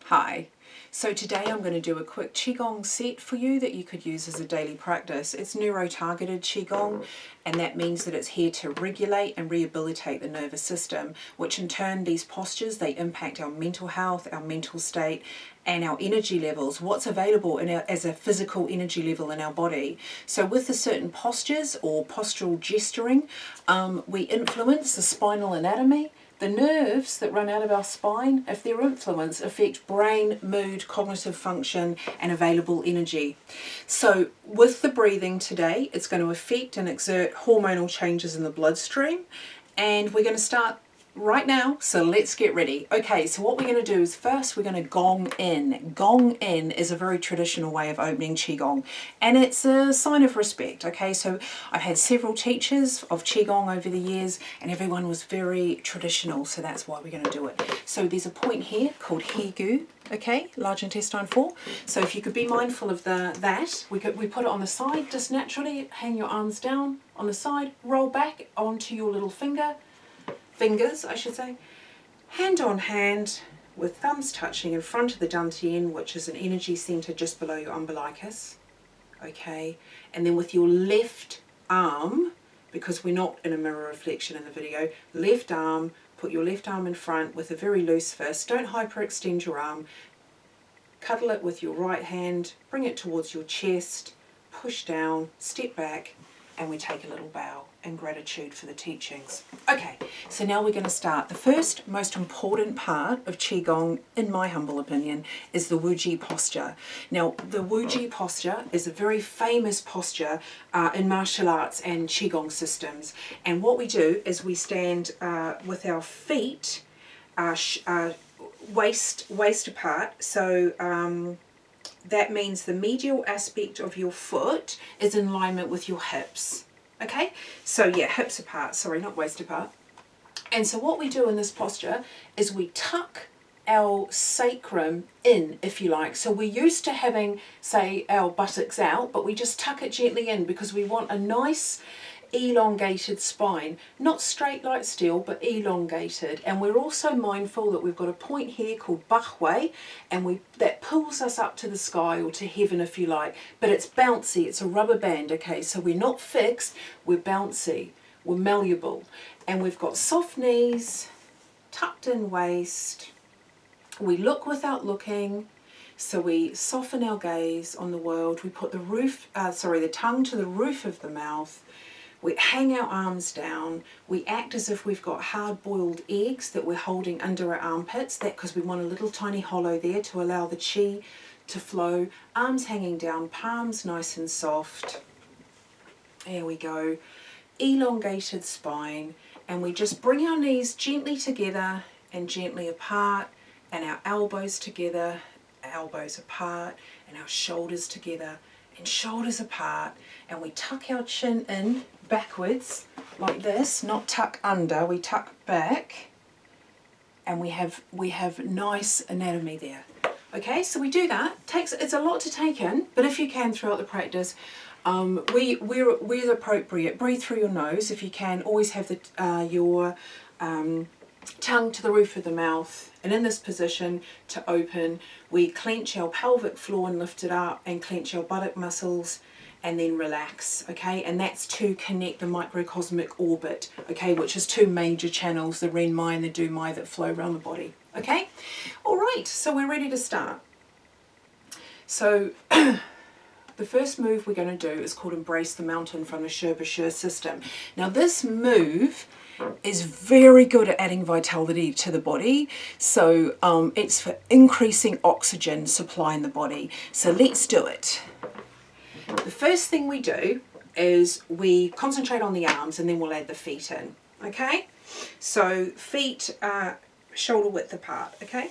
Hi. So today I'm going to do a quick Qigong set for you that you could use as a daily practice. It's neuro-targeted Qigong, and that means that it's here to regulate and rehabilitate the nervous system, which in turn, these postures, they impact our mental health, our mental state, and our energy levels, what's available in as a physical energy level in our body. So with the certain postures or postural gesturing, we influence the spinal anatomy. The nerves that run out of our spine, if they're influenced, affect brain, mood, cognitive function, and available energy. So with the breathing today, it's going to affect and exert hormonal changes in the bloodstream. And we're going to start right now, so let's get ready. Okay, so what we're going to do is first we're going to gong in. Gong in is a very traditional way of opening Qigong, and it's a sign of respect. Okay, so I've had several teachers of Qigong over the years, and everyone was very traditional, so that's why we're going to do it. So there's a point here called Higu, okay, large intestine 4. So if you could be mindful of that, we put it on the side just naturally. Hang your arms down on the side, roll back onto your little fingers, I should say, hand on hand with thumbs touching in front of the dantian, which is an energy center just below your umbilicus. Okay, and then with your left arm, because we're not in a mirror reflection in the video, left arm, put your left arm in front with a very loose fist. Don't hyperextend your arm. Cuddle it with your right hand, bring it towards your chest, push down, step back, and we take a little bow and gratitude for the teachings. Okay, so now we're going to start. The first most important part of Qigong, in my humble opinion, is the Wuji posture. Now, the Wuji posture is a very famous posture in martial arts and Qigong systems. And what we do is we stand with our feet waist apart. So that means the medial aspect of your foot is in alignment with your hips. Okay, so yeah, hips apart, sorry, not waist apart. And so what we do in this posture is we tuck our sacrum in, if you like. So we're used to having, say, our buttocks out, but we just tuck it gently in because we want a nice elongated spine, not straight like steel, but elongated. And we're also mindful that we've got a point here called Bahwei, and that pulls us up to the sky or to heaven, if you like, but it's bouncy, it's a rubber band. Okay, so we're not fixed, we're bouncy, we're malleable, and we've got soft knees, tucked in waist. We look without looking. So we soften our gaze on the world. We put the tongue to the roof of the mouth. We hang our arms down. We act as if we've got hard-boiled eggs that we're holding under our armpits, because we want a little tiny hollow there to allow the chi to flow. Arms hanging down, palms nice and soft. There we go. Elongated spine. And we just bring our knees gently together and gently apart, and our elbows together, elbows apart, and our shoulders together and shoulders apart. And we tuck our chin in backwards like this, not tuck under, we tuck back, and we have nice anatomy there. Okay, so we do that. It's a lot to take in, but if you can throughout the practice, where appropriate, breathe through your nose if you can. Always have your tongue to the roof of the mouth, and in this position to open, we clench our pelvic floor and lift it up, and clench our buttock muscles, and then relax. Okay, and that's to connect the microcosmic orbit, okay, which is two major channels, the Ren Mai and the Du Mai, that flow around the body. Okay, all right, so we're ready to start. So the first move we're going to do is called Embrace the Mountain from the Sherpa system. Now this move is very good at adding vitality to the body. So it's for increasing oxygen supply in the body. So let's do it. The first thing we do is we concentrate on the arms, and then we'll add the feet in. Okay? So feet are shoulder width apart. Okay?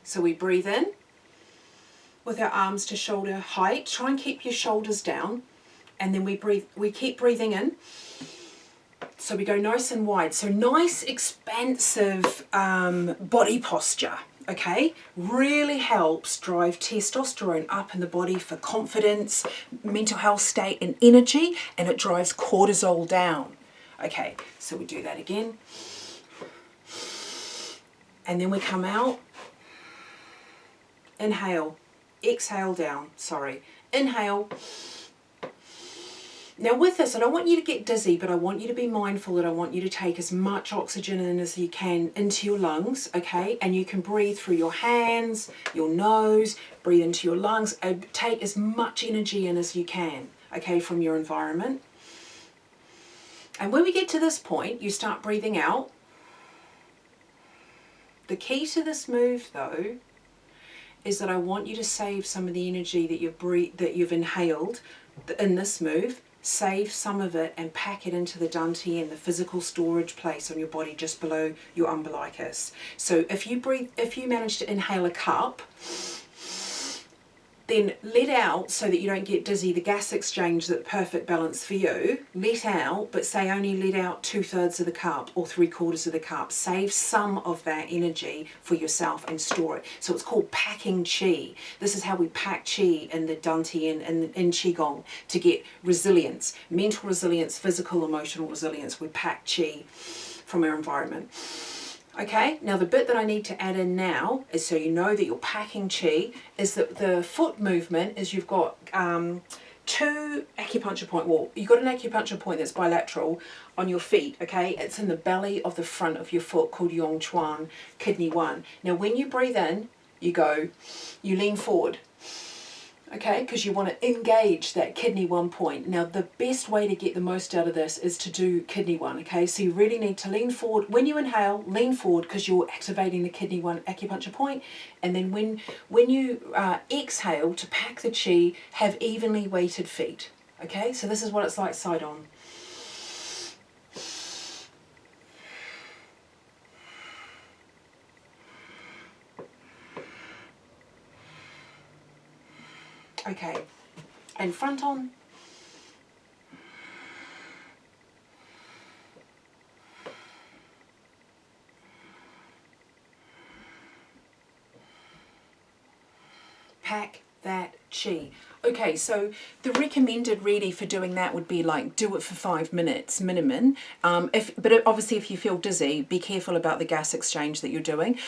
So we breathe in with our arms to shoulder height. Try and keep your shoulders down, and then we keep breathing in. So we go nice and wide. So nice expansive body posture. Okay, really helps drive testosterone up in the body for confidence, mental health state and energy, and it drives cortisol down. Okay, so we do that again. And then we come out Inhale. Exhale down. Sorry. Inhale. Now with this, I don't want you to get dizzy, but I want you to be mindful that I want you to take as much oxygen in as you can into your lungs, okay? And you can breathe through your hands, your nose, breathe into your lungs, and take as much energy in as you can, okay, from your environment. And when we get to this point, you start breathing out. The key to this move, though, is that I want you to save some of the energy that you've inhaled in this move. Save some of it and pack it into the dantian, the physical storage place on your body just below your umbilicus. So if you manage to inhale a cup, then let out so that you don't get dizzy. The gas exchange, that perfect balance for you, let out, but say only let out 2/3 of the cup or 3/4 of the cup. Save some of that energy for yourself and store it. So it's called packing Qi. This is how we pack Qi in the dantian and in Qigong to get resilience, mental resilience, physical, emotional resilience. We pack Qi from our environment. Okay, now the bit that I need to add in now is, so you know that you're packing Qi, is that the foot movement is you've got 2 acupuncture point, well, you've got an acupuncture point that's bilateral on your feet, okay? It's in the belly of the front of your foot called Yong Chuan, kidney 1. Now when you breathe in, you lean forward. Okay, because you want to engage that kidney 1 point. Now the best way to get the most out of this is to do kidney 1, okay? So you really need to lean forward. When you inhale, lean forward because you're activating the kidney 1 acupuncture point. And then when you exhale to pack the Qi, have evenly weighted feet, okay? So this is what it's like side on. Okay, and front on. Pack that Qi. Okay, so the recommended really for doing that would be like do it for 5 minutes minimum. But obviously if you feel dizzy, be careful about the gas exchange that you're doing.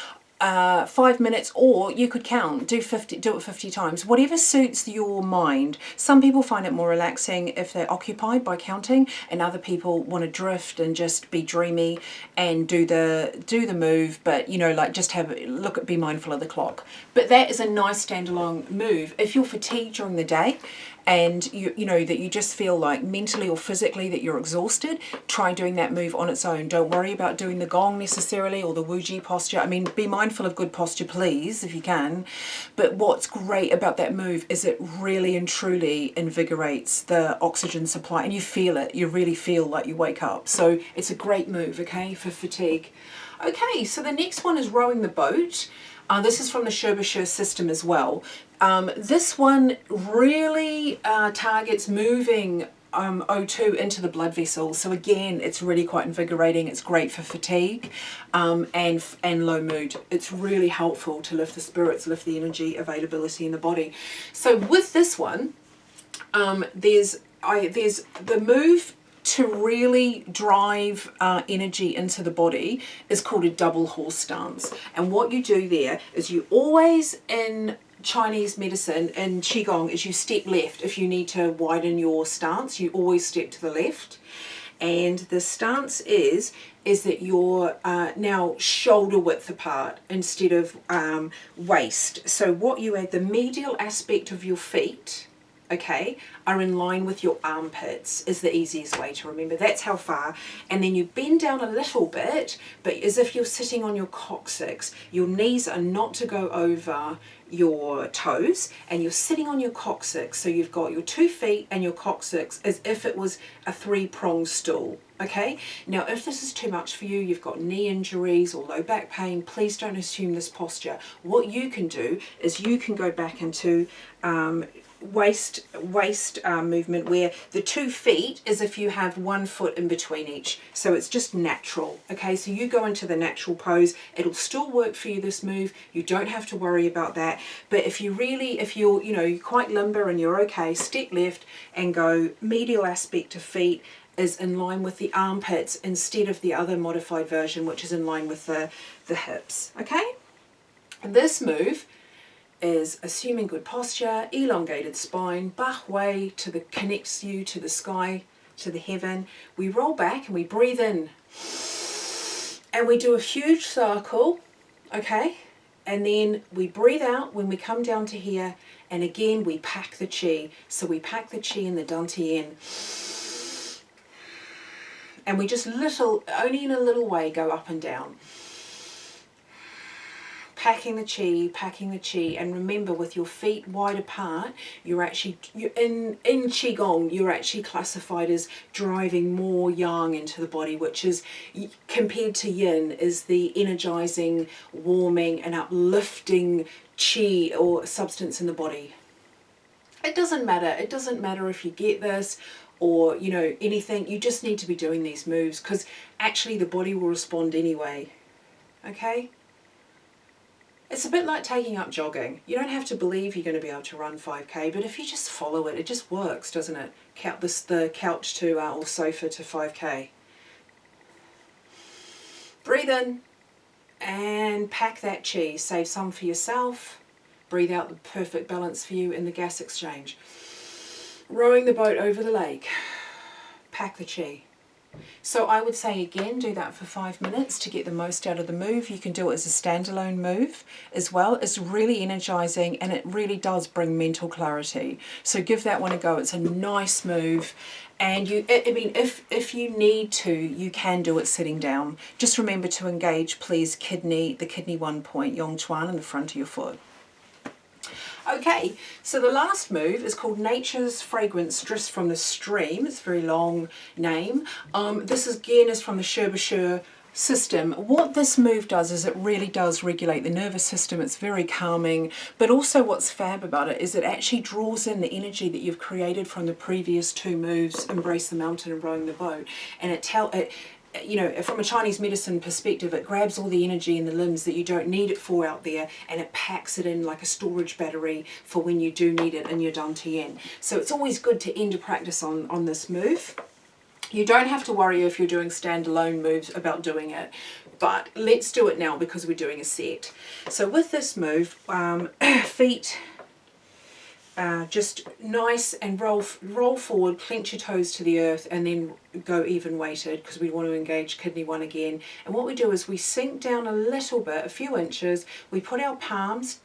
5 minutes, or you could count, do it 50 times, whatever suits your mind. Some people find it more relaxing if they're occupied by counting, and other people want to drift and just be dreamy and do the move, but you know, like just be mindful of the clock. But that is a nice standalone move. If you're fatigued during the day and you know that you just feel like mentally or physically that you're exhausted, try doing that move on its own. Don't worry about doing the gong necessarily or the Wuji posture. I mean, be mindful of good posture, please, if you can. But what's great about that move is it really and truly invigorates the oxygen supply, and you feel it. You really feel like you wake up. So it's a great move, okay, for fatigue. Okay, so the next one is rowing the boat. This is from the Shubha system as well. This one really targets moving O2 into the blood vessels. So again, it's really quite invigorating. It's great for fatigue and low mood. It's really helpful to lift the spirits, lift the energy availability in the body. So with this one, there's the move to really drive energy into the body is called a double horse stance. And what you do there is you always, in Chinese medicine and Qigong, is you step left. If you need to widen your stance, you always step to the left. And the stance is that you're now shoulder width apart instead of waist. So what you add, the medial aspect of your feet, okay, are in line with your armpits is the easiest way to remember. That's how far. And then you bend down a little bit, but as if you're sitting on your coccyx. Your knees are not to go over your toes, and you're sitting on your coccyx. So you've got your 2 feet and your coccyx as if it was a 3-pronged stool. Okay, now if this is too much for you, you've got knee injuries or low back pain, please don't assume this posture. What you can do is you can go back into waist movement, where the 2 feet is if you have 1 foot in between each, so it's just natural. Okay, so you go into the natural pose. It'll still work for you, this move. You don't have to worry about that. But if you're you're quite limber and you're okay, step left and go medial aspect of feet is in line with the armpits instead of the other modified version, which is in line with the hips. Okay, this move is assuming good posture, elongated spine, bach way connects you to the sky, to the heaven. We roll back and we breathe in. And we do a huge circle, okay? And then we breathe out when we come down to here. And again, we pack the chi. So we pack the chi in the dantian. And we just only in a little way, go up and down. Packing the chi, and remember, with your feet wide apart, you're in Qigong, you're actually classified as driving more yang into the body, which is, compared to yin, is the energizing, warming and uplifting chi or substance in the body. It doesn't matter if you get this or, you know, anything. You just need to be doing these moves, because actually the body will respond anyway. Okay? It's a bit like taking up jogging. You don't have to believe you're going to be able to run 5k, but if you just follow it, it just works, doesn't it? The couch to or sofa to 5k. Breathe in and pack that chi. Save some for yourself. Breathe out the perfect balance for you in the gas exchange. Rowing the boat over the lake. Pack the chi. So I would say, again, do that for 5 minutes to get the most out of the move. You can do it as a standalone move as well. It's really energizing, and it really does bring mental clarity. So give that one a go. It's a nice move. And if you need to, you can do it sitting down. Just remember to engage, please, the kidney 1 point, Yong Chuan, in the front of your foot. Okay, so the last move is called Nature's Fragrance Drift from the Stream. It's a very long name. This again is from the Sherba system. What this move does is it really does regulate the nervous system. It's very calming, but also what's fab about it is it actually draws in the energy that you've created from the previous 2 moves, Embrace the Mountain and Rowing the Boat, and you know, from a Chinese medicine perspective, it grabs all the energy in the limbs that you don't need it for out there, and it packs it in like a storage battery for when you do need it in your dantian. So it's always good to end a practice on this move. You don't have to worry if you're doing standalone moves about doing it, but let's do it now because we're doing a set. So with this move, feet just nice and roll forward, clench your toes to the earth, and then go even weighted because we want to engage kidney 1 again. And what we do is we sink down a little bit, a few inches. We put our palms,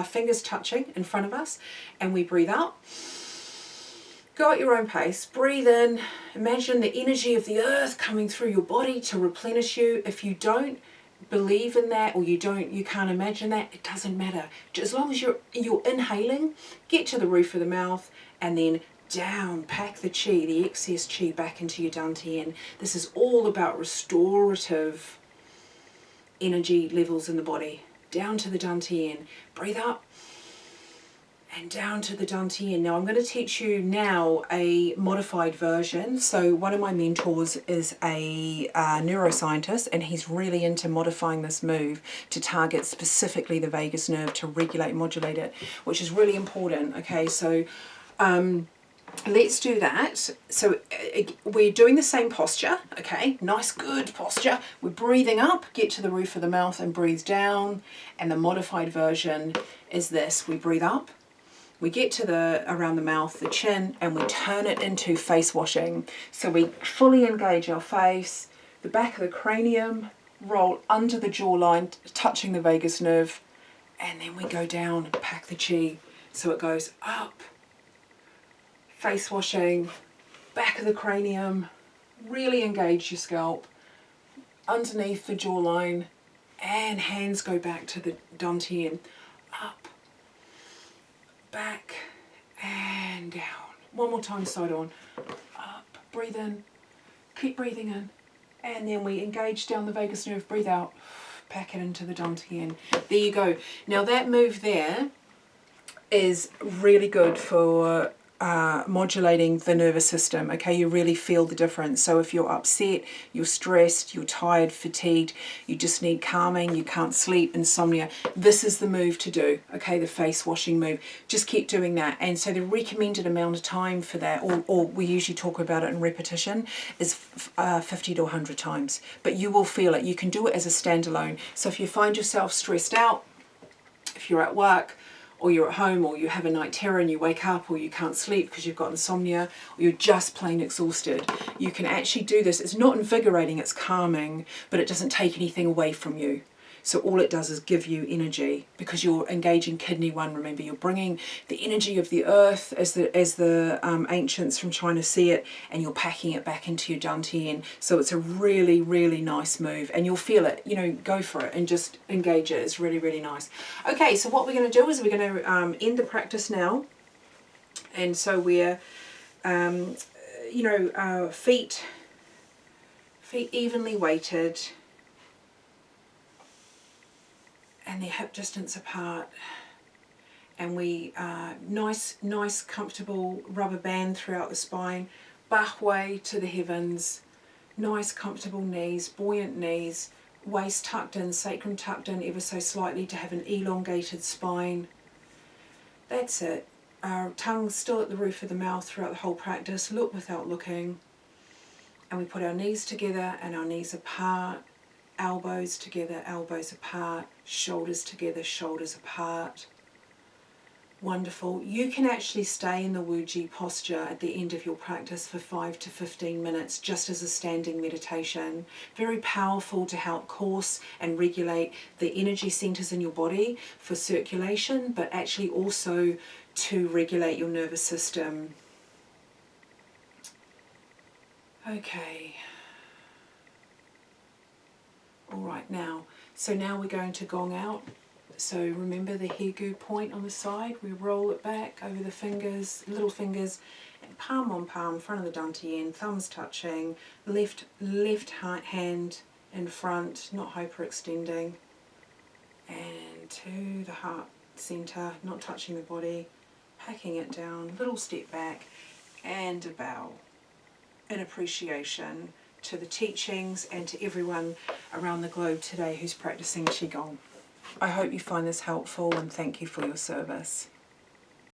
fingers touching in front of us, and we breathe out. Go at your own pace. Breathe in. Imagine the energy of the earth coming through your body to replenish you. If you don't believe in that, or you can't imagine that, it doesn't matter. As long as you're inhaling, get to the roof of the mouth, and then down, pack the chi, the excess chi, back into your dantian. This is all about restorative energy levels in the body. Down to the dantian. Breathe up and down to the dantian. Now I'm going to teach you now a modified version. So one of my mentors is a neuroscientist, and he's really into modifying this move to target specifically the vagus nerve, to regulate, modulate it, which is really important. Okay, so let's do that. So we're doing the same posture, okay, nice good posture. We're breathing up, get to the roof of the mouth and breathe down. And the modified version is this: we breathe up, we get to around the mouth, the chin, and we turn it into face washing. So we fully engage our face, the back of the cranium, roll under the jawline, touching the vagus nerve, and then we go down, pack the chi. So it goes up, face washing, back of the cranium, really engage your scalp, underneath the jawline, and hands go back to the dantian, up, back, and down. One more time, side on, up, breathe in, keep breathing in, and then we engage down the vagus nerve, breathe out, pack it into the dantian. There you go. Now that move there is really good for modulating the nervous system. Okay, you really feel the difference. So if you're upset, you're stressed, you're tired, fatigued, you just need calming, you can't sleep, insomnia, this is the move to do. Okay, the face washing move. Just keep doing that. And so the recommended amount of time for that, or we usually talk about it in repetition, is 50 to 100 times. But you will feel it. You can do it as a standalone. So if you find yourself stressed out, if you're at work, or you're at home, or you have a night terror and you wake up, or you can't sleep because you've got insomnia, or you're just plain exhausted, you can actually do this. It's not invigorating, it's calming, but it doesn't take anything away from you. So all it does is give you energy, because you're engaging kidney 1. Remember, you're bringing the energy of the earth as the ancients from China see it, and you're packing it back into your dantian. So it's a really, really nice move, and you'll feel it. You know, go for it and just engage it. It's really, really nice. Okay, so what we're going to do is we're going to end the practice now. And so we're, feet evenly weighted, and their hip distance apart, and we nice comfortable rubber band throughout the spine, Bahway to the heavens, nice comfortable knees, buoyant knees, waist tucked in, sacrum tucked in ever so slightly to have an elongated spine. That's it. Our tongue still at the roof of the mouth throughout the whole practice. Look without looking. And we put our knees together and our knees apart, elbows together, elbows apart, shoulders together, shoulders apart. Wonderful. You can actually stay in the Wuji posture at the end of your practice for 5 to 15 minutes just as a standing meditation. Very powerful to help course and regulate the energy centers in your body for circulation, but actually also to regulate your nervous system. Okay. All right, now we're going to gong out. So remember the hegu point on the side, we roll it back over the fingers, little fingers, and palm on palm, front of the dantian, thumbs touching, left hand in front, not hyperextending, and to the heart center, not touching the body, packing it down, little step back, and a bow in appreciation to the teachings and to everyone around the globe today who's practicing Qigong. I hope you find this helpful, and thank you for your service.